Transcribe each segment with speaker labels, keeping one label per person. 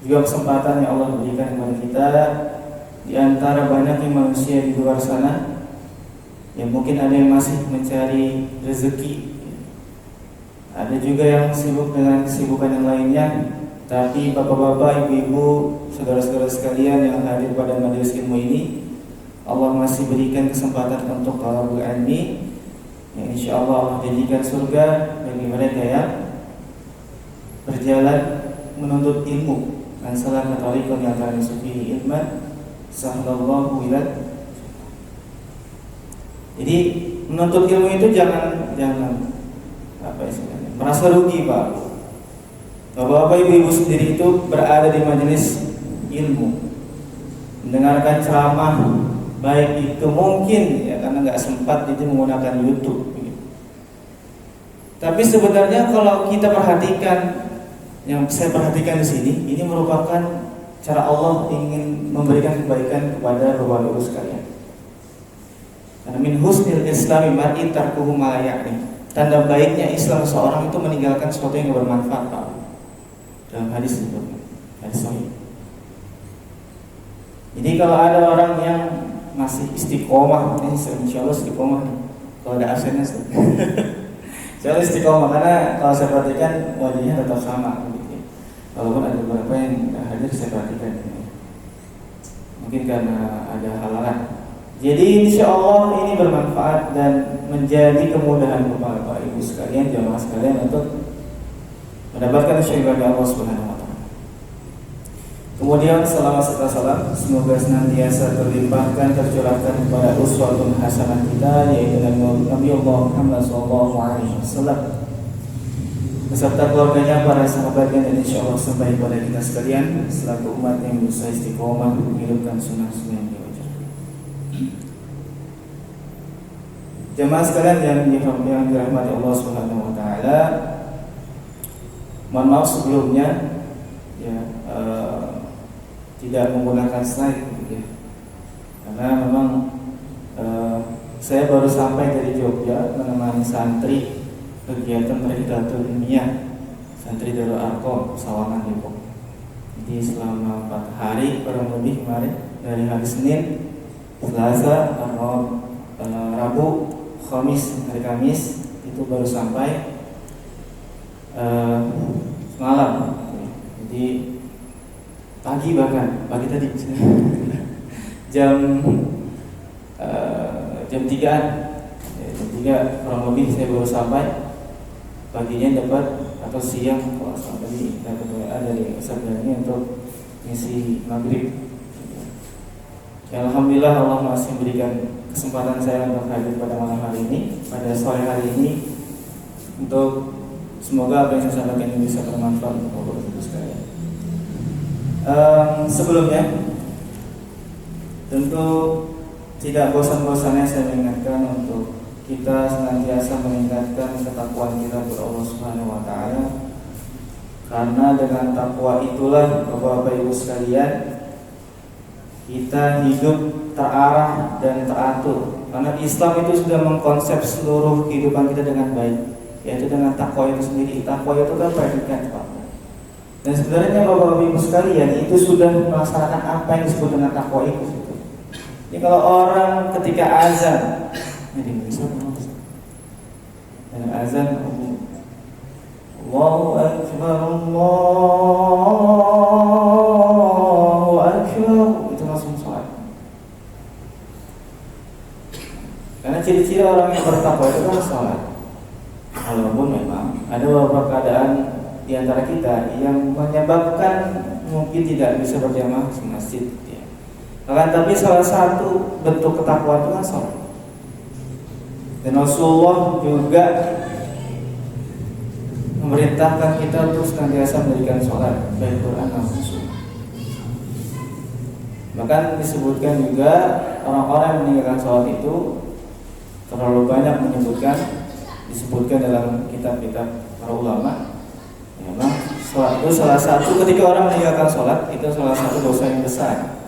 Speaker 1: juga kesempatan yang Allah berikan kepada kita. Di antara banyaknya manusia di luar sana, yang mungkin ada yang masih mencari rezeki, ada juga yang sibuk dengan kesibukan yang lainnya. Tapi bapak-bapak, ibu-ibu, saudara-saudara sekalian yang hadir pada majelis ilmu ini, Allah masih berikan kesempatan untuk talabul ilmi, yang insya Allah Allah jadikan surga bagi mereka yang berjalan menuntut ilmu. Dan salah tariqan yang akan disufi ilman sahlallahu ilad. Jadi menuntut ilmu itu jangan apa istilahnya, merasa rugi, Pak. Bapak-bapak, ibu-ibu sendiri itu berada di majelis ilmu, mendengarkan ceramah, baik itu mungkin ya karena nggak sempat itu menggunakan YouTube. Tapi sebenarnya kalau kita perhatikan, yang saya perhatikan di sini, ini merupakan cara Allah ingin memberikan kebaikan kepada bapak-ibu sekalian. Karena min husnil islami mar'i tarkuhu ma la ya'ni. Tanda baiknya Islam seorang itu meninggalkan sesuatu yang bermanfaat, Pak. Dalam hadis itu, hadis sahih. Jadi kalau ada orang yang masih istiqomah, ini insya Allah istiqomah nih. Kalau ada absennya, saya istiqomah karena kalau saya perhatikan wajahnya tetap sama, gitu. Walaupun ada beberapa yang hadir saya perhatikan, mungkin karena ada halangan. Jadi insya Allah ini bermanfaat dan menjadi kemudahan kepada Bapak Ibu sekalian, jamaah sekalian untuk mendapatkan syurga dari Allah Subhanahu wa taala. Kemudian selawat serta salam semoga senantiasa terlimpahkan tercurahkan kepada uswatun hasanah kita, yaitu Nabi Muhammad SAW beserta keluarganya, para sahabatnya, dan insya Allah sampai kepada kita sekalian selaku umat yang berusaha istiqomah menghidupkan sunnah-sunnah yang diwajibkan. Jemaah sekalian yang dirahmati Allah Subhanahu wa taala, mohon maaf sebelumnya ya, tidak menggunakan slide gitu ya. Karena memang saya baru sampai dari Jogja menemani santri kegiatan Merhidatul Ilmiah, santri Darul Arqam Sawangan Depok. Jadi selama 4 hari kurang lebih kemarin, dari hari Senin, Selasa, Rabu, Kamis, hari Kamis itu baru sampai malam. Jadi pagi, bahkan pagi tadi jam 3-an, jam 3 kurang lebih saya baru sampai. Paginya dapat atau siang kalau tadi dapat WA dari saudaranya untuk misi maghrib. Ya, alhamdulillah Allah masih memberikan kesempatan saya untuk hadir pada malam hari ini, pada sore hari ini, untuk semoga apa yang saya sampaikan ini bisa bermanfaat untuk Bapak Ibu sekalian. Sebelumnya, tentu tidak bosan-bosannya saya mengingatkan untuk kita senantiasa meningkatkan ketakwaan kita kepada Allah Subhanahu wa taala. Karena dengan takwa itulah Bapak Ibu sekalian, kita hidup terarah dan teratur. Karena Islam itu sudah mengkonsep seluruh kehidupan kita dengan baik, yaitu dengan takwa itu sendiri. Takwa itu kan predikat, Pak. Dan sebenarnya Bapak Ibu sekalian itu sudah melaksanakan apa yang disebut dengan takwa itu. Jadi kalau orang ketika azan, jadi bisa dengan azan Allahu Akbar, Allahu Akbar, itu langsung sholat. Karena ciri-ciri orang yang bertakwa itu kan sholat. Walaupun memang ada beberapa keadaan di antara kita yang menyebabkan mungkin tidak bisa berjamaah di masjid, ya. Tapi salah satu bentuk ketakwaan itu kan sholat. Dan Rasulullah juga memerintahkan kita untuk senantiasa mendirikan sholat, baik Quran maupun Sunnah. Bahkan disebutkan juga orang-orang yang meninggalkan sholat itu terlalu banyak disebutkan dalam kitab-kitab para ulama. Memang sholat itu salah satu, ketika orang meninggalkan sholat itu salah satu dosa yang besar,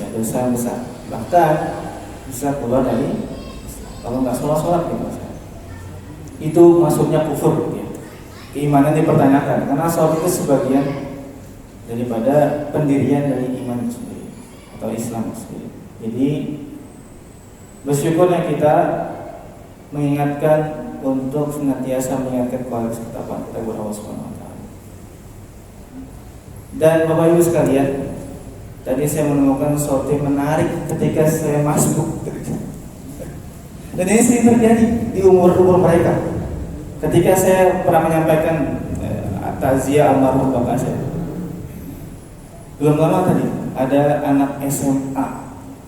Speaker 1: ya, dosa yang besar. Bahkan bisa keluar dari, kalau nggak sholat gitu, itu masuknya kufur, ya. Keimanan dipertanyakan karena sholat itu sebagian daripada pendirian dari iman itu sendiri atau Islam itu sendiri. Jadi bersyukurnya kita mengingatkan untuk senantiasa mengingatkan kualitas ketakwaan kita kepada Allah Subhanahu wa taala. Dan Bapak Ibu sekalian, tadi saya menemukan sesuatu yang menarik ketika saya masuk. Dan ini sering terjadi di umur-umur mereka. Ketika saya pernah menyampaikan takziah almarhum bapak saya, belum lama tadi ada anak SMA,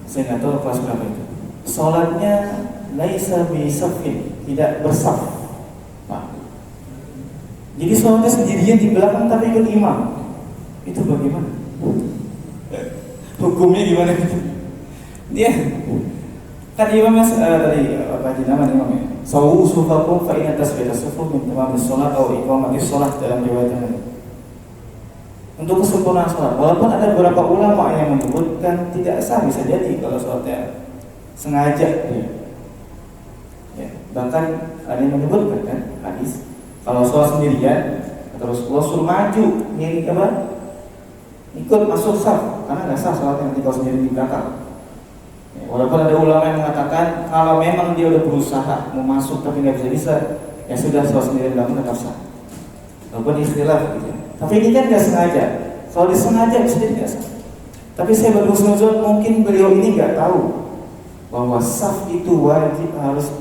Speaker 1: saya nggak tahu kelas berapa itu. Sholatnya laisa bisafin, tidak bersaf. Nah, jadi sholatnya sendirian di belakang tapi ikut imam. Itu bagaimana? Hukumnya gimana gitu? Dia kan imamnya tadi apa nama imamnya? Sawu sufakum fa inna tasbihatas sufuf min tamamis shalah atau iqamatis shalah dalam riwayat yang lain. Untuk kesempurnaan sholat, walaupun ada beberapa ulama yang menyebutkan tidak sah, bisa jadi kalau sholatnya sengaja. Ya, bahkan ada yang menyebutkan kan hadis kalau sholat sendirian terus Rasulullah suruh maju, ini apa? Ikut masuk saf, karena nggak sah sholatnya nanti kalau sendiri di belakang. Ya, walaupun ada ulama yang mengatakan kalau memang dia udah berusaha mau masuk tapi nggak bisa, ya sudah sholat sendiri di belakang tetap sah. Walaupun istilah gitu. Tapi ini kan nggak sengaja. Kalau disengaja bisa jadi nggak sah. Tapi saya berhusnuzon mungkin beliau ini nggak tahu bahwa saf itu wajib harus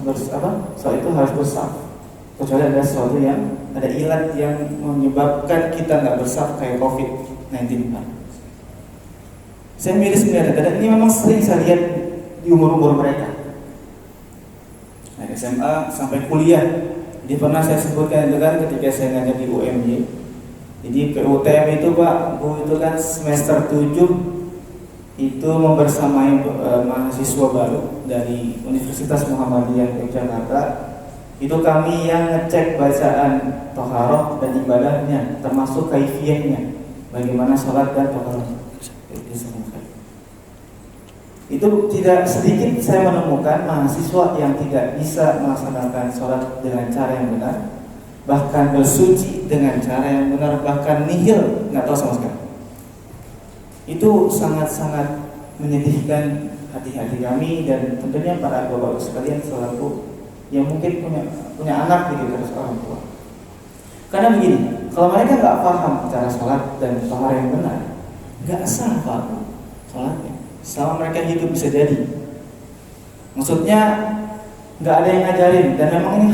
Speaker 1: soal itu harus bersaf. Kecuali ada sesuatu yang ada ilat yang menyebabkan kita nggak bersaf kayak COVID-19. Saya miris melihat dan ini memang sering saya lihat di umur-umur mereka. Nah, SMA sampai kuliah. Jadi pernah saya sebutkan itu kan ketika saya ngajar di UMY. Jadi PUTM itu Pak, Bu itu kan semester 7 itu membersamai mahasiswa baru dari Universitas Muhammadiyah Yogyakarta. Itu kami yang ngecek bacaan toharoh dan ibadahnya, termasuk kaifiyahnya, bagaimana sholat dan toharoh. Itu tidak sedikit saya menemukan mahasiswa yang tidak bisa melaksanakan sholat dengan cara yang benar, bahkan bersuci dengan cara yang benar, bahkan nihil, nggak tahu sama sekali. Itu sangat-sangat menyedihkan hati-hati kami dan tentunya para bapak-bapak sekalian selaku yang mungkin punya anak gitu terus orang tua. Karena begini, kalau mereka nggak paham cara sholat dan tohar yang benar, nggak sah Pak sholatnya. Selama mereka hidup bisa jadi. Maksudnya nggak ada yang ngajarin dan memang ini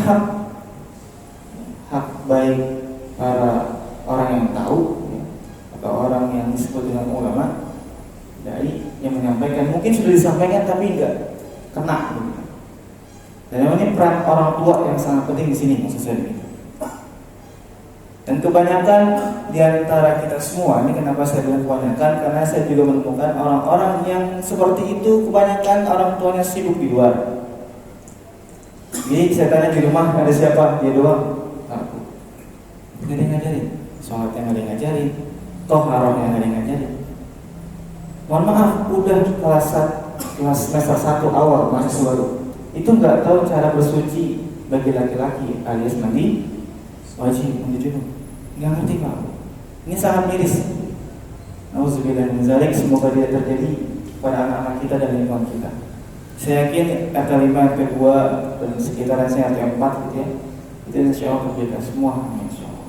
Speaker 1: hak baik para orang yang tahu atau orang yang disebut dengan ulama dari yang menyampaikan, mungkin sudah disampaikan tapi nggak kena gitu. Dan memang ini peran orang tua yang sangat penting di sini maksud saya ini. Dan kebanyakan di antara kita semua, ini kenapa saya bilang kebanyakan, karena saya juga menemukan orang-orang yang seperti itu kebanyakan orang tuanya sibuk di luar. Jadi saya tanya di rumah ada siapa? Dia doang. Aku. Nggak ada yang ngajarin. Sholat yang nggak ada yang ngajarin. Toharoh yang nggak ada yang ngajarin. Mohon maaf, udah kelas semester 1 awal mahasiswa baru. Itu nggak tahu cara bersuci bagi laki-laki alias mandi wajib, mandi junub. Nggak ngerti Pak. Ini sangat miris. Nauzubillah min dzalik, semoga tidak terjadi pada anak-anak kita dan lingkungan kita. Saya yakin RT5, RT2 dan sekitarannya RT4 gitu ya, itu insya Allah berbeda semua, insya Allah.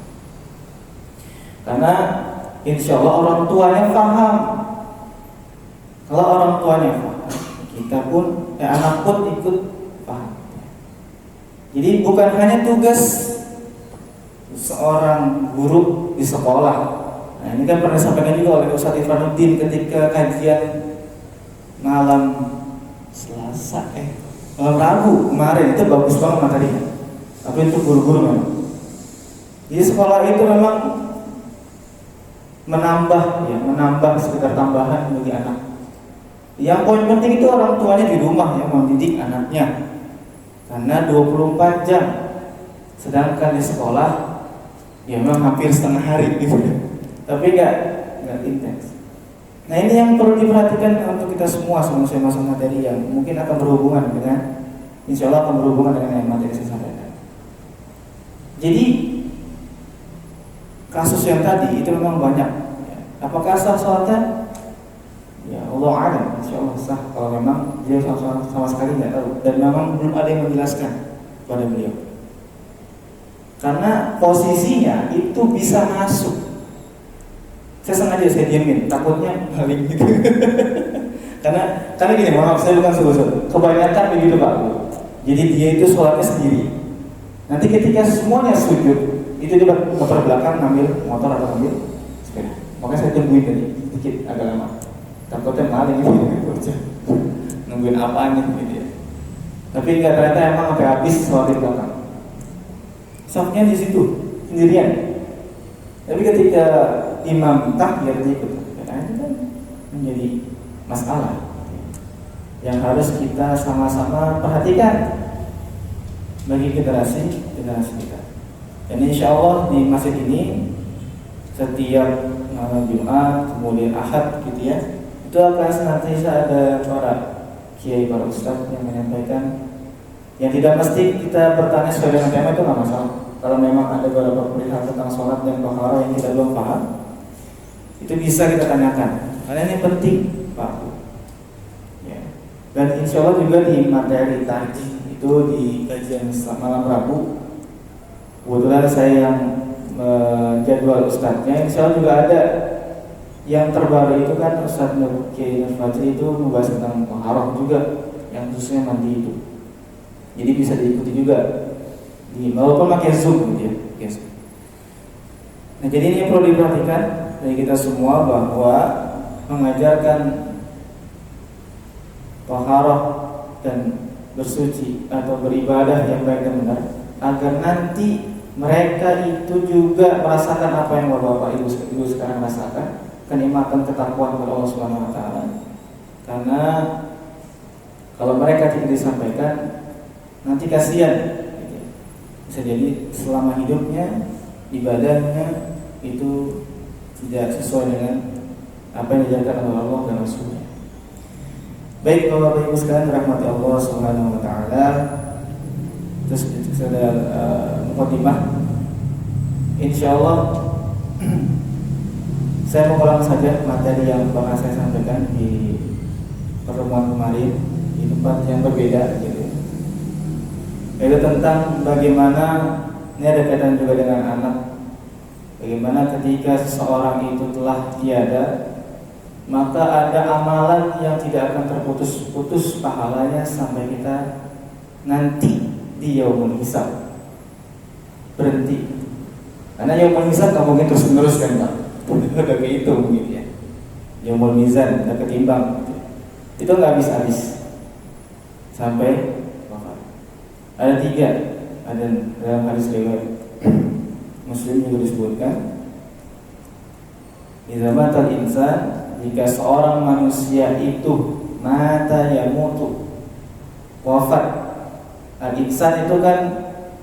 Speaker 1: Karena insya Allah orang tuanya paham. Kalau orang tuanya paham, kita pun, anak pun ikut paham. Jadi bukan hanya tugas seorang guru di sekolah. Nah, ini kan pernah disampaikan juga oleh Ustaz Irfanuddin ketika kajian malam Selasa, malam Rabu kemarin, itu bagus banget materinya. Tapi itu guru-guru memang. Jadi sekolah itu memang menambah sekedar tambahan bagi anak. Yang poin penting itu orang tuanya di rumah yang mendidik anaknya. Karena 24 jam. Sedangkan di sekolah ya memang hampir setengah hari gitu. Tapi enggak intens. Nah, ini yang perlu diperhatikan untuk kita semua masing-masing materi yang mungkin akan berhubungan dengan, insya Allah akan berhubungan dengan yang materi saya sampaikan. Jadi kasus yang tadi itu memang banyak ya. Apakah sah sholatnya? Ya Allah alam, insya Allah sah. Kalau memang dia sama sekali nggak tahu dan memang belum ada yang menjelaskan kepada beliau. Karena posisinya itu bisa masuk. Saya sengaja saya diamin, takutnya maling gitu. karena gini, maaf saya bukan suruh. Kebanyakan begitu Pak Bu. Jadi dia itu sholatnya sendiri. Nanti ketika semuanya sujud, itu dia motor belakang ngambil motor atau ngambil sepeda. Makanya saya tungguin tadi sedikit agak lama. Takutnya maling gitu. Nungguin apaan gitu ya. Tapi nggak, ternyata emang sampai habis sholat di belakang. Safnya di situ sendirian. Tapi ketika imam takbir dia ikut, itu kan menjadi masalah yang harus kita sama-sama perhatikan bagi generasi kita. Dan insya Allah di masjid ini setiap malam Jumat kemudian Ahad gitu ya, itu akan senantiasa ada para kiai, para ustadz yang menyampaikan. Yang tidak mesti kita bertanya sesuai dengan tema itu nggak masalah. Kalau memang ada beberapa perihal tentang sholat dan tohara yang kita belum paham, itu bisa kita tanyakan. Karena ini penting, Pak. Ya. Dan insya Allah juga di materi tadi itu di kajian malam Rabu, kebetulan saya yang jadwal ustadznya, insya Allah juga ada yang terbaru itu kan Ustadz Nur Kiai Nur Fajri itu membahas tentang tohara juga, yang khususnya mandi itu. Jadi bisa diikuti juga walaupun pakai Zoom gitu ya. Yes. Nah, jadi ini perlu diperhatikan dari kita semua bahwa mengajarkan taharah dan bersuci atau beribadah yang baik dan benar agar nanti mereka itu juga merasakan apa yang Bapak Ibu sekarang rasakan, kenikmatan ketakwaan kepada Allah Subhanahu wa taala. Karena kalau mereka tidak disampaikan nanti kasihan. Bisa jadi selama hidupnya ibadahnya itu tidak sesuai dengan apa yang diajarkan oleh Allah dan Rasulnya. Baik Bapak Ibu sekalian rahmati Allah Subhanahu wa taala. Terus ada mukadimah. Insyaallah saya mengulang saja materi yang pernah saya sampaikan di pertemuan kemarin di tempat yang berbeda gitu. Itu tentang bagaimana, ini ada kaitan juga dengan anak. Bagaimana ketika seseorang itu telah tiada, maka ada amalan yang tidak akan terputus-putus pahalanya sampai kita nanti di yaumul hisab berhenti. Karena yaumul hisab nggak mungkin terus menerus kan Pak, udah kehitung gitu ya. Yaumul mizan udah ketimbang gitu. Itu nggak habis-habis sampai ada 3, ada dalam hadis riwayat Muslim juga disebutkan, idza matal insan, jika seorang manusia itu mata yamutu, wafat. Al-insan itu kan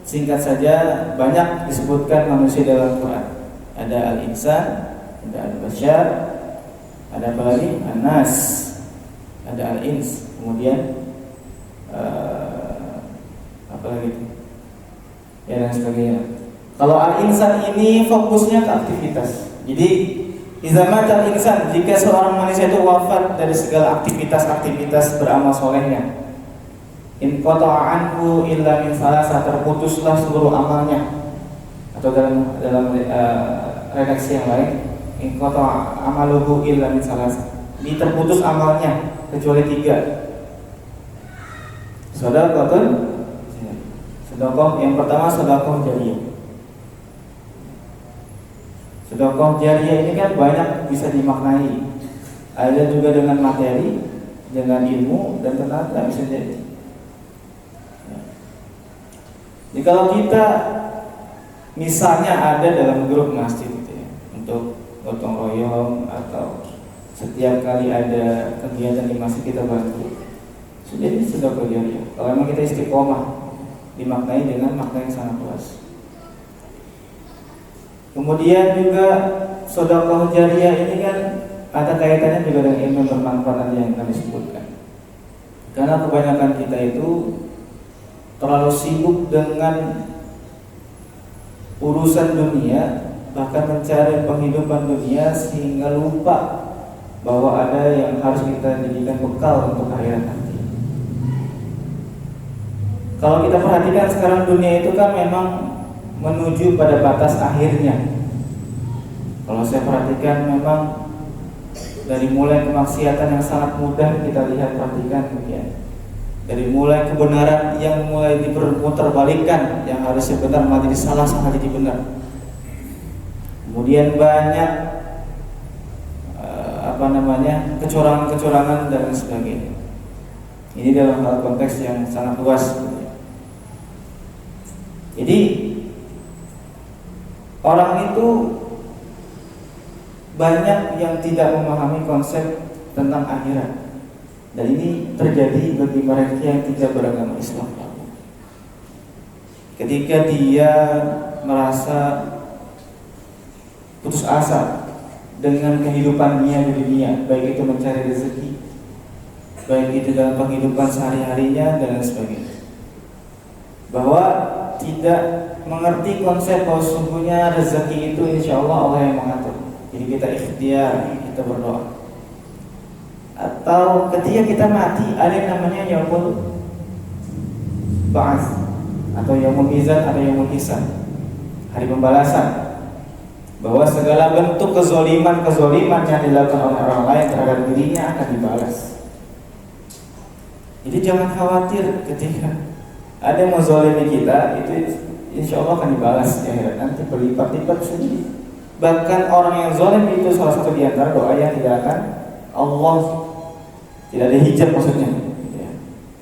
Speaker 1: singkat saja banyak disebutkan manusia dalam Quran. Ada al-insan, ada al-basyar, ada apa lagi? An-nas, ada al-ins, kemudian apalagi itu ya dan sebagainya. Kalau al-insan ini fokusnya ke aktivitas. Jadi izamat al-insan, jika seorang manusia itu wafat dari segala aktivitas beramal solehnya, in qata'a anhu illa min salasah, terputuslah seluruh amalnya. Atau dalam redaksi yang lain, in qata'a amaluhu illa min salasah, ini terputus amalnya kecuali 3. Sedekah, yang pertama sedekah jariyah. Sedekah jariyah ini kan banyak bisa dimaknai. Ada juga dengan materi, dengan ilmu dan tenaga bisa jadi. Jadi kalau kita misalnya ada dalam grup masjid gitu ya, untuk gotong royong atau setiap kali ada kegiatan di masjid kita bantu, sudah ini sedekah jariyah. Kalau memang kita istiqomah, dimaknai dengan makna yang sangat luas. Kemudian juga sedekah jariyah ini kan ada kaitannya juga dengan ilmu bermanfaat yang kami sebutkan. Karena kebanyakan kita itu terlalu sibuk dengan urusan dunia, bahkan mencari penghidupan dunia sehingga lupa bahwa ada yang harus kita jadikan bekal untuk akhirat nanti. Kalau kita perhatikan sekarang dunia itu kan memang menuju pada batas akhirnya. Kalau saya perhatikan memang dari mulai kemaksiatan yang sangat mudah kita lihat, perhatikan ya. Dari mulai kebenaran yang mulai dipermutarbalikkan, yang harusnya benar malah jadi salah jadi benar. Kemudian banyak kecurangan-kecurangan dan sebagainya. Ini dalam hal konteks yang sangat luas. Jadi orang itu banyak yang tidak memahami konsep tentang akhirat, dan ini terjadi bagi mereka yang tidak beragama Islam. Ketika dia merasa putus asa dengan kehidupannya di dunia, baik itu mencari rezeki, baik itu dalam penghidupan sehari-harinya dan lain sebagainya, bahwa tidak mengerti konsep bahwa sesungguhnya rezeki itu insya Allah Allah yang mengatur. Jadi kita ikhtiar, kita berdoa. Atau ketika kita mati ada yang namanya yaumul ba'ats atau yaumul mizan, ada yaumul hisab, hari pembalasan. Bahwa segala bentuk kezoliman yang dilakukan oleh orang lain terhadap dirinya akan dibalas. Jadi jangan khawatir ketika ada yang menzolimi kita, itu insya Allah akan dibalas di akhirat nanti berlipat-lipat sendiri. Bahkan orang yang zalim itu salah satu di antara doa yang tidak akan Allah, tidak ada hijab maksudnya ya.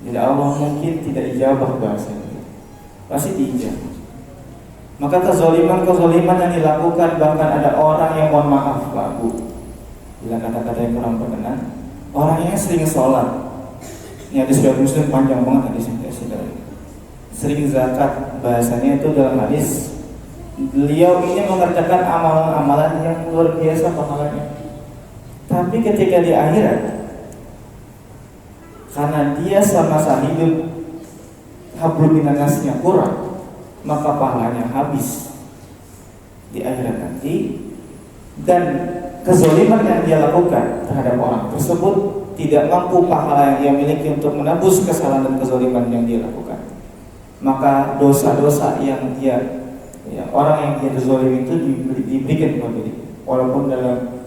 Speaker 1: Tidak, Allah mungkin tidak ijabah bahasanya, pasti diijabah. Maka kezaliman yang dilakukan, bahkan ada orang yang mohon maaf Pak Bu, bila kata-kata yang kurang berkenan, orangnya sering sholat. Ini hadis riwayat Muslim panjang banget hadisnya, sering zakat, bahasanya itu dalam hadis beliau ini mengerjakan amalan-amalan yang luar biasa pahalanya. Tapi ketika di akhirat, karena dia sama-sama hidup hablum minannasnya kurang, maka pahalanya habis di akhirat nanti. Dan kezaliman yang dia lakukan terhadap orang tersebut tidak mampu pahala yang dia miliki untuk menebus kesalahan dan kezaliman yang dia lakukan. Maka dosa-dosa yang orang yang dia zalim itu diberikan kepada dia, walaupun dalam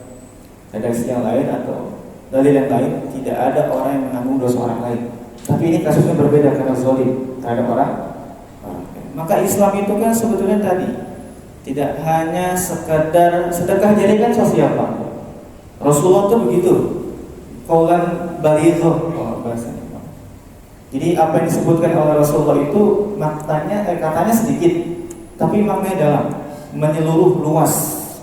Speaker 1: redaksi yang lain atau dalil yang lain tidak ada orang yang menanggung dosa orang lain. Tapi ini kasusnya berbeda karena zalim terhadap orang. Maka Islam itu kan sebetulnya tadi tidak hanya sekadar sedekah jariah sosial Pak. Rasulullah itu begitu, qaulan baligh bahasanya. Jadi apa yang disebutkan oleh Rasulullah itu katanya sedikit, tapi maknanya dalam, menyeluruh luas,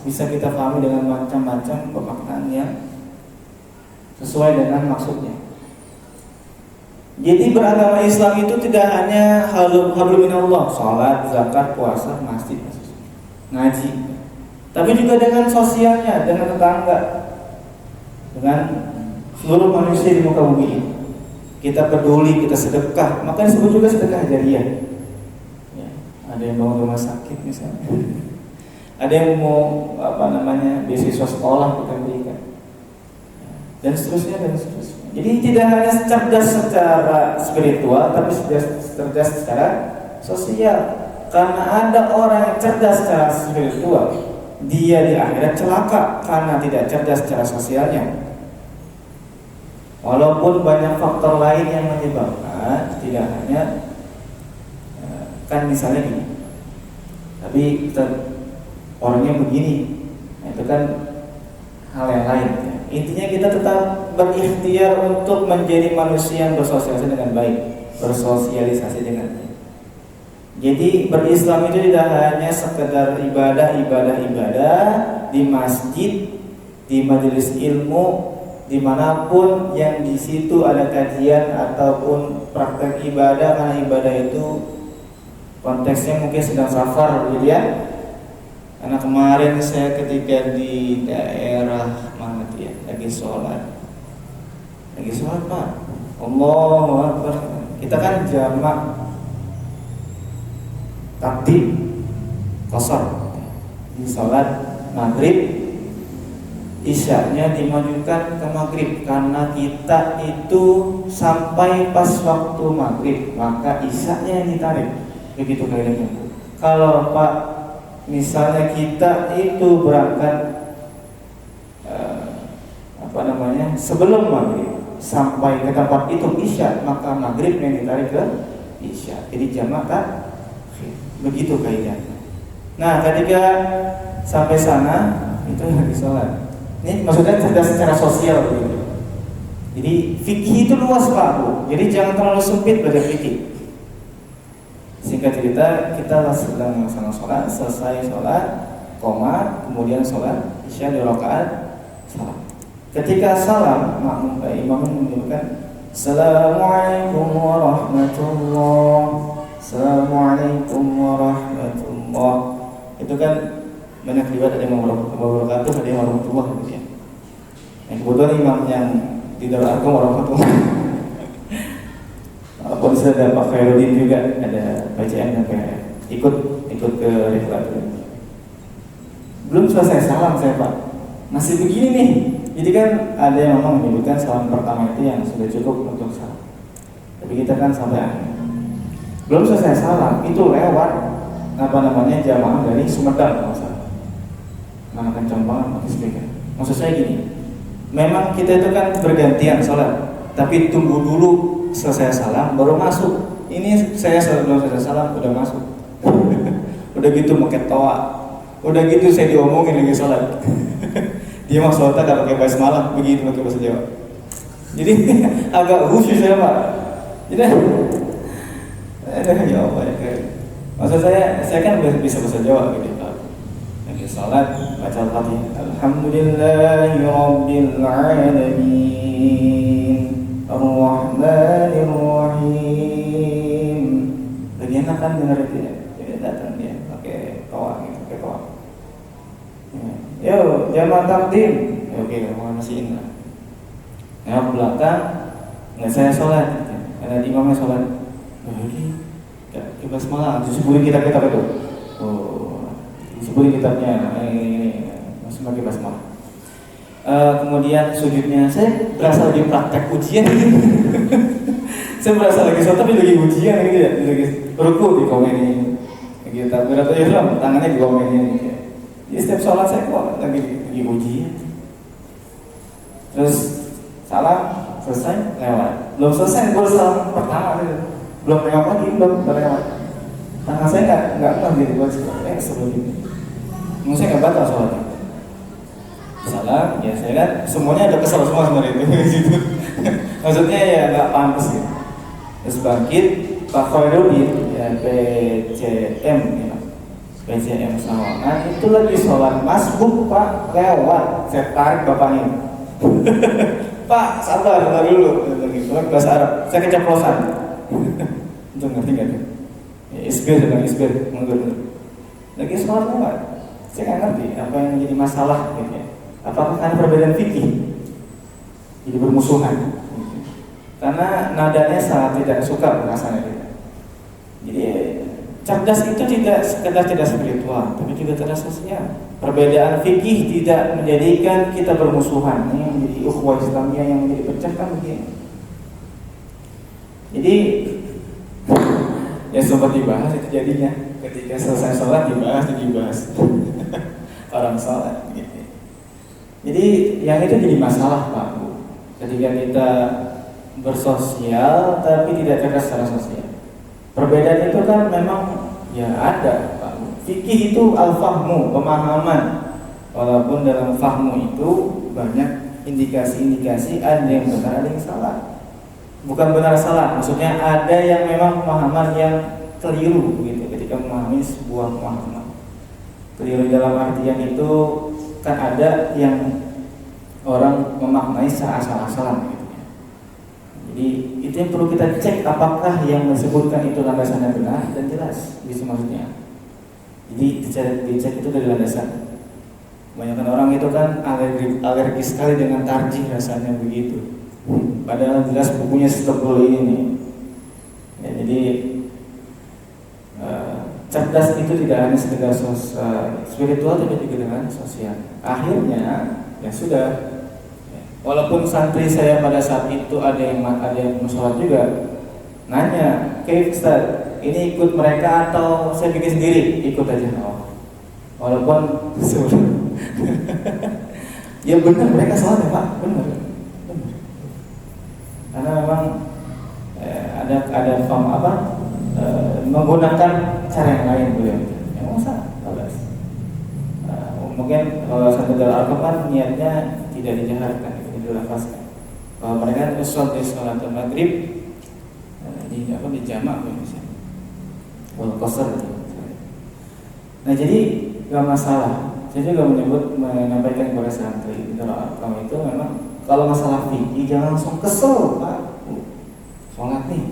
Speaker 1: bisa kita pahami dengan macam-macam pemaknaan yang sesuai dengan maksudnya. Jadi beragama Islam itu tidak hanya hablum minallah, salat, zakat, puasa, masjid, ngaji, tapi juga dengan sosialnya, dengan tetangga, dengan seluruh manusia di muka bumi ini. Kita peduli, kita sedekah, maka disebut juga sedekah jariah. Ada yang bangun rumah sakit misalnya, ada yang mau beasiswa sekolah kita berikan, dan seterusnya. Jadi tidak hanya cerdas secara spiritual, tapi cerdas secara sosial. Karena ada orang yang cerdas secara spiritual, dia di akhirat celaka karena tidak cerdas secara sosialnya. Walaupun banyak faktor lain yang menyebabkan, tidak hanya kan misalnya gini, tapi orangnya begini, itu kan hal yang lain. Intinya kita tetap berikhtiar untuk menjadi manusia yang bersosialisasi dengan baik, bersosialisasi dengan baik. Jadi berislam itu tidak hanya sekedar ibadah di masjid, di majelis ilmu, dimanapun yang di situ ada kajian ataupun praktek ibadah, karena ibadah itu konteksnya mungkin sedang safar gitu ya. Karena kemarin saya ketika di daerah mana tuh ya, lagi sholat Pak, Allahu Akbar, kita kan jamak takdim qasar, Sholat maghrib, isya'nya dimajukan ke maghrib karena kita itu sampai pas waktu maghrib, maka isya'nya yang ditarik. Begitu kaidahnya. Kalau Pak, misalnya kita itu berangkat sebelum maghrib sampai ke tempat itu isya, maka maghrib yang ditarik ke isya. Jadi jamak tak? Begitu kaidahnya. Nah, ketika sampai sana itu lagi sholat. Ini maksudnya secara sosial gitu. Jadi fikih itu luas Pak Bu. Jadi jangan terlalu sempit belajar fikih. Singkat cerita, kita sedang melaksanakan sholat, selesai sholat, kemudian sholat isya 2 rakaat, salam. Ketika salam, makmum imam menyebutkan Assalamualaikum warahmatullahi, Assalamualaikum warahmatullahi. Itu kan banyak riwayat, ada yang wabarakatuh, ada yang warahmatullahi gitu ya. Yang kebetulan imam yang di Darul Arqam warahmatullahi. Walaupun sudah Pak Khairuddin juga ada bacaan yang kayak ikut ke rihlat. Belum selesai salam saya Pak, masih begini nih. Jadi kan ada yang memang menyebutkan salam pertama itu yang sudah cukup untuk salam. Tapi kita kan sampai akhir. Belum selesai salam, itu lewat jamaah dari Sumedang kalau salah. Mana kencang banget pakai speaker. Maksud saya gini, memang kita itu kan bergantian salat, tapi tunggu dulu selesai salam baru masuk. Ini saya sebelum selesai salam udah masuk. Udah gitu pakai toa. Udah gitu saya diomongin lagi salat. Dia mah sholatnya gak pakai basmalah, begitu pakai bahasa Jawa. Jadi agak khusyuk saya Pak. Jadi ya Allah ya. Maksud saya kan bisa bahasa Jawa gitu Pak. Lagi sholat baca Al-Fatihah. Alhamdulillahirabbil alamin, Ar-Rahmanir Rahim. Lagi enak kan dengar itu ya. Jadi datang dia pakai toa gitu, pakai toa. Yo, jamaah takdim. Oke, masih ingat. Nah, belakang nggak saya sholat, ada imamnya sholat. Lagi, kita semalam disebutkan kitab itu. Oh, disebutkan kitabnya ini masih pakai basmalah. Kemudian sujudnya saya berasa lagi praktek ujian. Saya berasa lagi sholat tapi lagi ujian gitu ya, lagi ruku di komen ini. Lagi takbiratul ihram, tangannya di komen ini. Jadi setiap sholat saya kok lagi ujian. Terus salam selesai lewat. Belum selesai baru salam pertama gitu. Belum lewat lagi, belum lewat. Tangan saya nggak gitu buat sebelum ini. Mungkin saya nggak batal sholatnya. Salam, ya saya kan semuanya ada kesal semua sebenarnya itu. Maksudnya ya nggak pantas gitu. Terus bangkit Pak Khairuddin ya PCM ya. PCM Sawangan itu lagi sholat masbuk Pak, lewat saya tarik bapaknya. Pak sabar dulu lagi bahasa Arab, saya keceplosan. Itu ngerti nggak tuh? Isbir sedang isbir mundur. Lagi sholat lewat, saya nggak ngerti apa yang menjadi masalah gitu ya. Apakah karena perbedaan fikih jadi bermusuhan? Karena nadanya sangat tidak suka rasanya. Jadi cerdas itu tidak sekedar tidak spiritual, tapi juga cerdas sosial. Perbedaan fikih tidak menjadikan kita bermusuhan. Ini yang menjadi ukhuwah Islamiyah yang menjadi pecah kan begini. Jadi ya sempat dibahas itu jadinya ketika selesai sholat dibahas orang sholat gitu. Jadi yang itu jadi masalah Pak Bu. Ketika kita bersosial tapi tidak cerdas secara sosial. Perbedaan itu kan memang ya ada Pak. Fikih itu al-fahmu, pemahaman. Walaupun dalam fahmu itu banyak indikasi-indikasi, ada yang benar, ada yang salah. Bukan benar salah, maksudnya ada yang memang pemahaman yang keliru gitu ketika memahami sebuah pemahaman. Keliru dalam artian itu kan ada yang orang memaknai secara asal-asalan gitu. Jadi itu yang perlu kita cek apakah yang disebutkan itu landasannya benar dan jelas, gitu maksudnya. Jadi dicek itu dari landasan. Kebanyakan orang itu kan alergi sekali dengan tarjih rasanya begitu. Padahal jelas bukunya setebal ini nih. Ya, jadi cerdas itu tidak hanya sekedar spiritual, tapi juga dengan sosial. Akhirnya ya sudah, walaupun santri saya pada saat itu ada yang sholat juga, nanya, "Kayak Ustaz, ini ikut mereka atau saya bikin sendiri?" Ikut aja. Oh. Walaupun ya benar mereka sholat ya Pak, benar. Karena memang ada form menggunakan cara yang lain beliau. Yang masa mungkin kalau satu dalam Al-Quran kan niatnya tidak dijaharkan, tidak dilafazkan. Kalau mereka sholat di sholat maghrib di jamak misalnya, wal qasar. Nah jadi nggak masalah. Saya juga menyampaikan kepada santri dalam Al-Quran itu memang kalau masalah fikih jangan langsung kesel Pak. Sholat nih.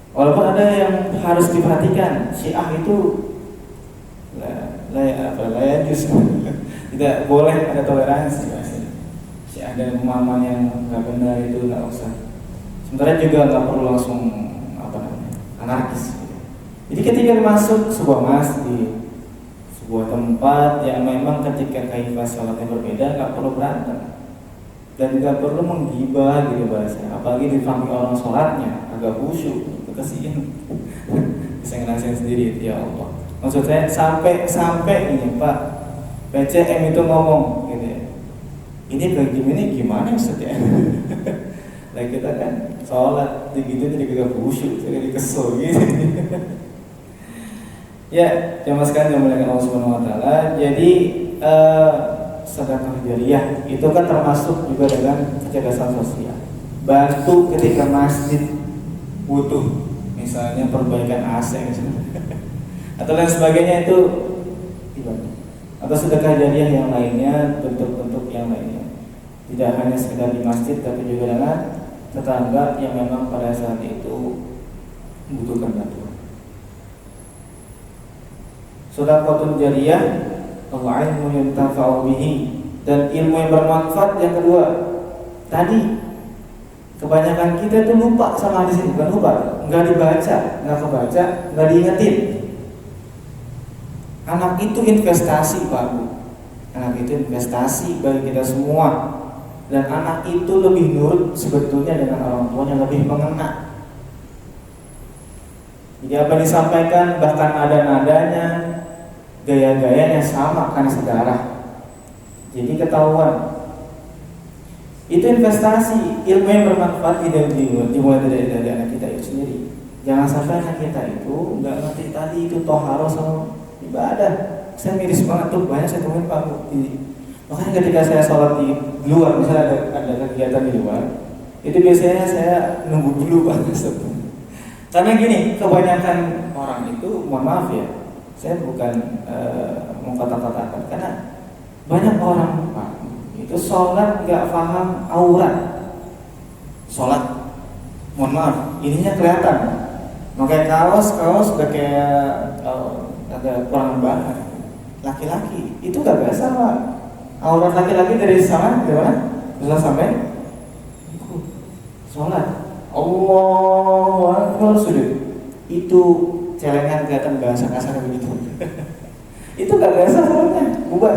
Speaker 1: Walaupun ada yang harus diperhatikan, Syiah itu tidak boleh ada toleransi. Syiah dan pemahaman yang nggak benar itu nggak usah. Sementara juga nggak perlu langsung anarkis. Jadi ketika masuk sebuah masjid, sebuah tempat yang memang ketika kaifah sholatnya berbeda, nggak perlu berantem dan nggak perlu menggibah gitu bahasanya. Apalagi difahami orang sholatnya agak khusyuk. Kasihan bisa ngerasain sendiri ya Allah. Maksud saya sampai ini Pak PCM itu ngomong gitu ya, ini begini gimana Ustaz ya? Nah kita kan sholat begitu jadi agak khusyuk, jadi kesel gitu. Ya jamaah sekalian yang dimuliakan Allah Subhanahu Wa Taala. Jadi sedekah jariyah itu kan termasuk juga dengan kecerdasan sosial. Bantu ketika masjid butuh misalnya perbaikan AC atau lain sebagainya itu dibantu. Atau sedekah jariyah yang lainnya, bentuk-bentuk yang lainnya. Tidak hanya sekedar di masjid tapi juga dengan tetangga yang memang pada saat itu membutuhkan bantuan. Sedekah jariyah al-ilmu yuntafa'u bihi, dan ilmu yang bermanfaat yang kedua. Tadi kebanyakan kita itu lupa sama hadis ini, bukan lupa, nggak dibaca, nggak kebaca, nggak diingetin. Anak itu investasi Pak Bu. Anak itu investasi bagi kita semua. Dan anak itu lebih nurut sebetulnya dengan orang tuanya, lebih mengena. Jadi apa yang disampaikan bahkan nada-nadanya, gaya-gayanya sama karena sedarah. Jadi ketahuan. Itu investasi, ilmu yang bermanfaat tidak dimulai dari anak kita itu sendiri. Jangan sampai anak kita itu nggak ngerti tadi itu toharo sama ibadah. Saya miris banget tuh, banyak saya temuin Pak Bu. Makanya ketika saya sholat di luar, misalnya ada kegiatan di luar, itu biasanya saya nunggu dulu Pak. Karena gini, kebanyakan orang itu, mohon maaf ya, saya bukan mengkata-katakan, karena banyak orang Pak itu sholat nggak paham aurat. Sholat, mohon maaf, ininya kelihatan. Pakai kaos udah kayak agak kurang banget. Laki-laki itu nggak biasa Pak. Aurat laki-laki dari sana gimana? Bisa sampai sholat. Allahu Akbar sujud. Itu celengan kelihatan bahasa kasar begitu. Itu nggak biasa sholatnya. Bubar,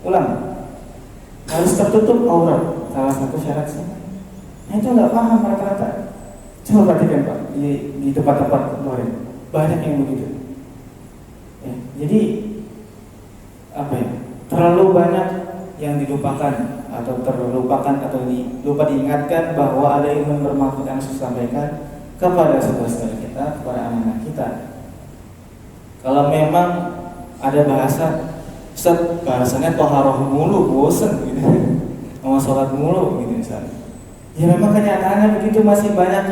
Speaker 1: ulang. Harus tertutup aurat, salah satu syarat sih. Nah, itu nggak paham rata-rata. Coba perhatikan Pak di tempat-tempat kemarin banyak yang begitu. Ya, jadi apa ya? Terlalu banyak yang dilupakan atau terlupakan atau lupa diingatkan bahwa ada ilmu yang bermanfaat yang harus disampaikan kepada saudara-saudara kita, kepada anak-anak kita. Kalau memang ada bahasanya toharoh mulu, bosen gitu, mau sholat mulu gitu misalnya. Ya memang kenyataannya begitu, masih banyak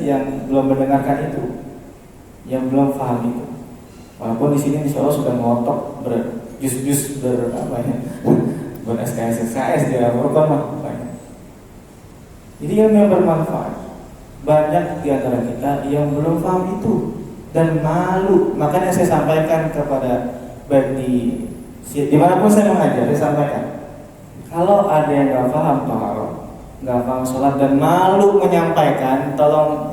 Speaker 1: yang belum mendengarkan itu, yang belum paham itu. Walaupun di sini insya Allah sudah ngotok berjus-jus ber-SKS di Al-Quran banyak. Jadi yang bermanfaat. Banyak di antara kita yang belum paham itu dan malu. Makanya saya sampaikan kepada baik dimanapun saya mengajar, saya sampaikan, kalau ada yang nggak paham taharah, nggak paham sholat dan malu menyampaikan, tolong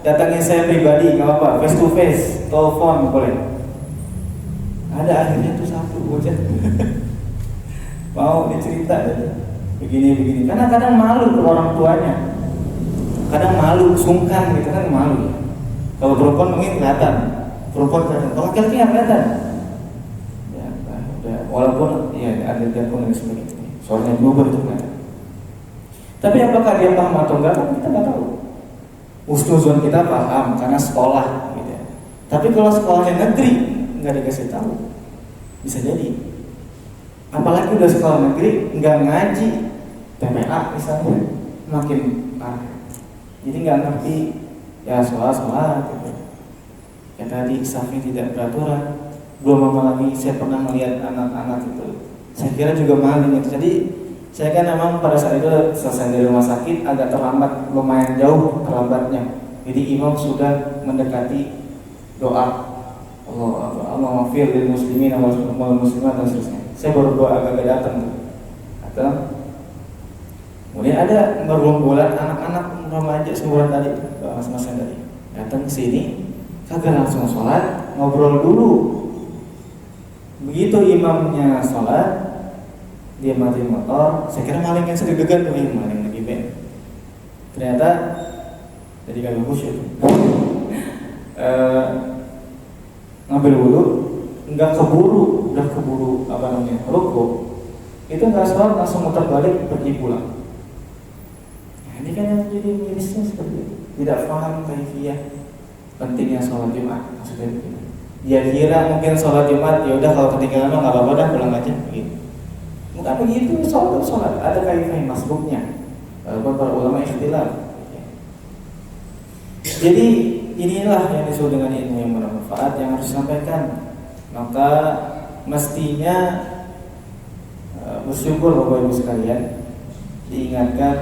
Speaker 1: datangin saya pribadi, nggak apa-apa, face to face, telepon boleh. Ada akhirnya tuh satu bocah mau dicerita begini. Karena kadang malu ke orang tuanya, kadang malu, sungkan gitu kan, malu. Kalau perempuan mungkin kelihatan, kalau laki-laki nggak kelihatan. Ya, walaupun ya ada telepon dan sebagainya, soalnya berubah itu kelihatan. Tapi apakah dia paham atau enggak kan kita nggak tahu. Husnuzon kita paham karena sekolah, gitu ya. Tapi kalau sekolahnya negeri nggak dikasih tahu, bisa jadi. Apalagi udah sekolah negeri nggak ngaji, TPA misalnya, makin parah. Jadi nggak ngerti ya sholat gitu. Ya tadi saking tidak beraturan. Belum lama lagi saya pernah melihat anak-anak itu, saya kira juga maling itu. Jadi saya kan memang pada saat itu selesai dari rumah sakit agak terlambat, lumayan jauh terlambatnya. Jadi imam sudah mendekati doa Allah maghfir lil muslimin wal muslimat dan seterusnya. Saya baru doa agak datang tuh. Atau kemudian ada bergombolan anak-anak remaja seumuran tadi, mas-mas yang tadi datang ke sini, kagak langsung sholat, ngobrol dulu. Begitu imamnya sholat, dia mati motor, saya kira maling yang sedeg-degan tuh, maling lagi ben. Ternyata jadi kagak khusyuk. Ngambil wudhu, nggak keburu ruku, itu nggak sholat, langsung muter balik pergi pulang. Nah, ini kan yang jadi mirisnya seperti itu, tidak paham kaifiyah pentingnya sholat Jumat, maksudnya begini. Dia kira mungkin sholat Jumat, ya udah kalau ketinggalan nggak apa-apa dah, pulang aja, gitu. Bukan begitu, sholat ada kaifiyah masbuknya. Walaupun para ulama ikhtilaf. Jadi inilah yang disebut dengan ilmu yang bermanfaat yang harus disampaikan. Maka mestinya bersyukur Bapak Ibu sekalian, diingatkan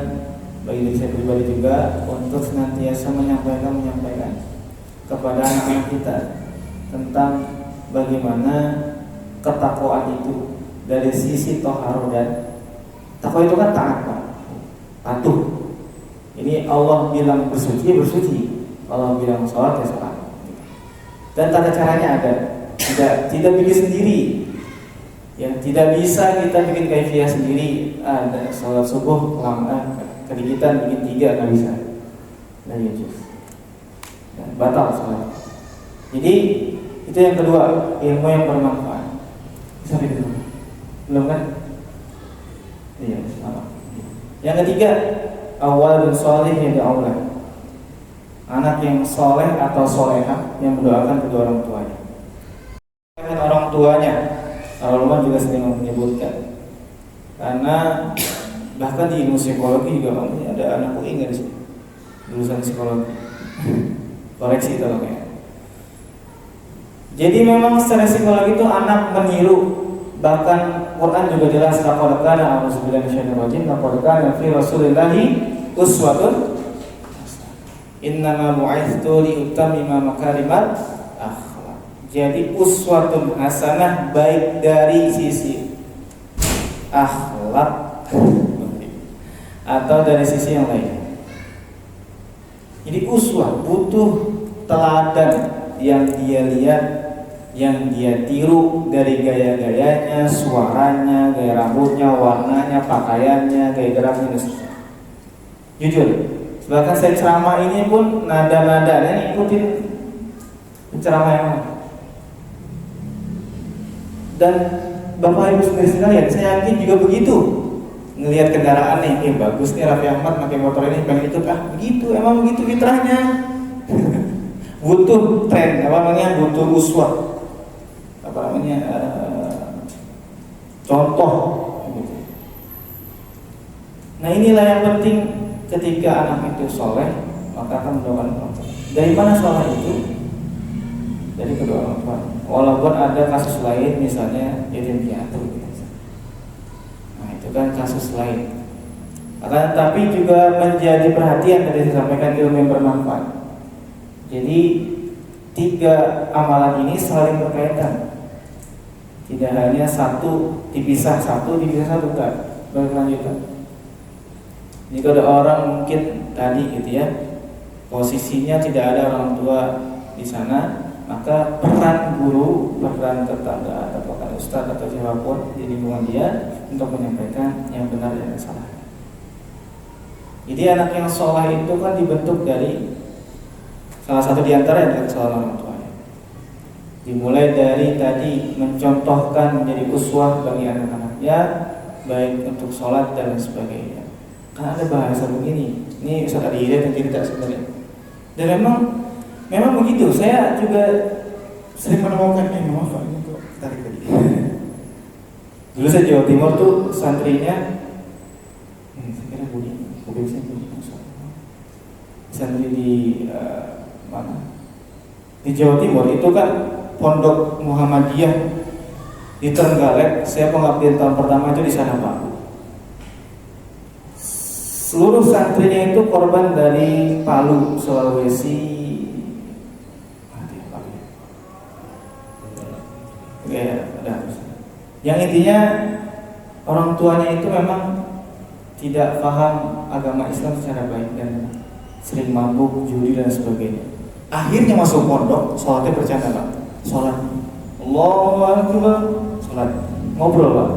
Speaker 1: bagi diri saya pribadi juga untuk senantiasa menyampaikan kepada anak-anak kita tentang bagaimana ketakwaan itu dari sisi toharo, dan takwa itu kan taat, patuh. Ini Allah bilang bersuci, Allah bilang sholat ya sholat. Dan tata caranya ada, tidak bikin sendiri. Ya, tidak bisa kita bikin kaifiyah sendiri. Ada sholat subuh kedikitan bikin 3 nggak bisa. Nah, ya juz. Batal sholat. Jadi itu yang kedua, ilmu yang bermanfaat. Sampai itu belum kan? Iya, sama. Yang ketiga, awal dan soleh yang Allah. Anak yang soleh atau solehah yang mendoakan kedua orang tuanya. Orang tuanya, ulama juga sering menyebutkan. Karena bahkan di ilmu psikologi juga ada anak UI nggak di sini? Jurusan psikologi. Koreksi tolong ya. Jadi memang secara psikologi itu anak meniru. Bahkan Quran juga jelas laqad kana a'udzubillahi minasyaitonir rajim, laqad kana fi rasulillahi uswatun. Innama bu'ithtu liutammima makarimat akhlak. Jadi uswatun hasanah baik dari sisi akhlak atau dari sisi yang lain. Jadi uswah butuh teladan yang dia lihat, yang dia tiru dari gaya-gayanya, suaranya, gaya rambutnya, warnanya, pakaiannya, gaya geraknya dan sebagainya. Jujur, bahkan saya ceramah ini pun nada-nadanya ikutin penceramah yang lain. Dan Bapak Ibu sekalian, saya yakin juga begitu. Ngelihat kendaraan nih, bagus nih Raffi Ahmad pakai motor ini, pengen ikut begitu, emang begitu fitrahnya. Butuh tren, butuh uswah, contoh. Nah inilah yang penting. Ketika anak itu soleh, maka akan mendoakan orang tua. Dari mana soleh itu? Dari kedua orang tua. Walaupun ada kasus lain, misalnya yatim piatu. Nah itu kan kasus lain. Tapi juga menjadi perhatian tadi saya sampaikan ilmu yang bermanfaat. Jadi 3 amalan ini saling berkaitan. Tidak hanya satu dipisah satu enggak, berkelanjutan. Jika ada orang mungkin tadi gitu ya, posisinya tidak ada orang tua di sana, maka peran guru, peran tetangga atau peran ustadz atau siapapun di lingkungan dia untuk menyampaikan yang benar dan yang salah. Jadi anak yang soleh itu kan dibentuk dari salah satu di antara adalah kesalahan orang tuanya. Dimulai dari tadi mencontohkan menjadi uswah bagi anak-anaknya, baik untuk sholat dan sebagainya. Karena ada bahasa begini, ini Ustaz Adi Hidayat yang cerita sebenarnya. Dan memang begitu. Saya juga sering menemukan maaf untuk tarik tadi. Dulu saya Jawa Timur tuh santrinya, saya kira Budi saya Budi, santri di mana? Di Jawa Timur itu kan Pondok Muhammadiyah di Trenggalek. Saya pengabdian tahun pertama itu di sana, Pak. Seluruh santrinya itu korban dari Palu, Sulawesi. Yang intinya orang tuanya itu memang tidak paham agama Islam secara baik dan sering mabuk, judi dan sebagainya. Akhirnya masuk pondok, sholatnya bercanda, Pak. Sholat Allahu Akbar, sholat ngobrol, Pak.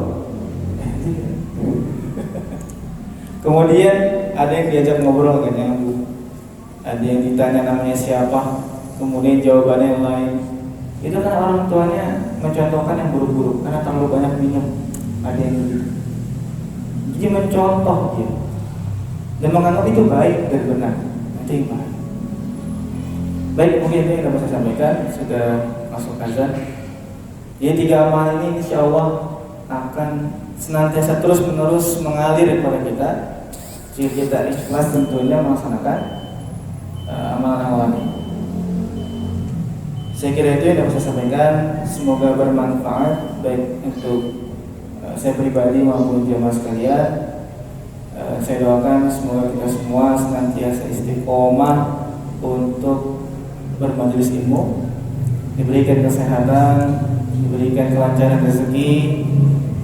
Speaker 1: Kemudian ada yang diajak ngobrol, kan, ada yang ditanya namanya siapa, kemudian jawabannya yang lain. Itu kan orang tuanya mencontohkan yang buruk-buruk karena terlalu banyak minum. Ada yang begitu. Jadi mencontoh dia dan menganggap itu baik dan benar. Itu yang baik. Baik, mungkin itu yang dapat saya sampaikan. Sudah masuk azan. Jadi 3 amalan ini insya Allah akan senantiasa terus-menerus mengalir kepada kita. Jika kita ikhlas tentunya melaksanakan amalan-amalan ini. Saya kira itu yang dapat saya sampaikan. Semoga bermanfaat baik untuk saya pribadi maupun jemaah sekalian. Saya doakan semoga kita semua senantiasa istiqomah untuk bermajelis ilmu, diberikan kesehatan, diberikan kelancaran rezeki,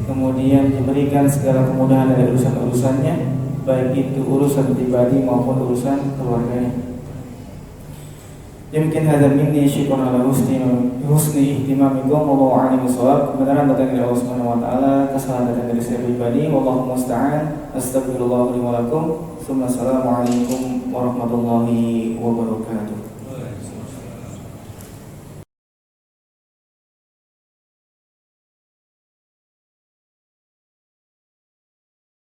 Speaker 1: kemudian diberikan segala kemudahan dari urusan-urusannya, baik itu urusan pribadi maupun urusan keluarganya. Yumkin hadza minni syukrun ala husni ihtimamikum wallahu a'lam bishawab. Kebenaran datang dari Allah Subhanahu wa taala, kesalahan datang dari saya pribadi. Wallahu musta'an. Astagfirullah li wa lakum. Assalamualaikum warahmatullahi wabarakatuh.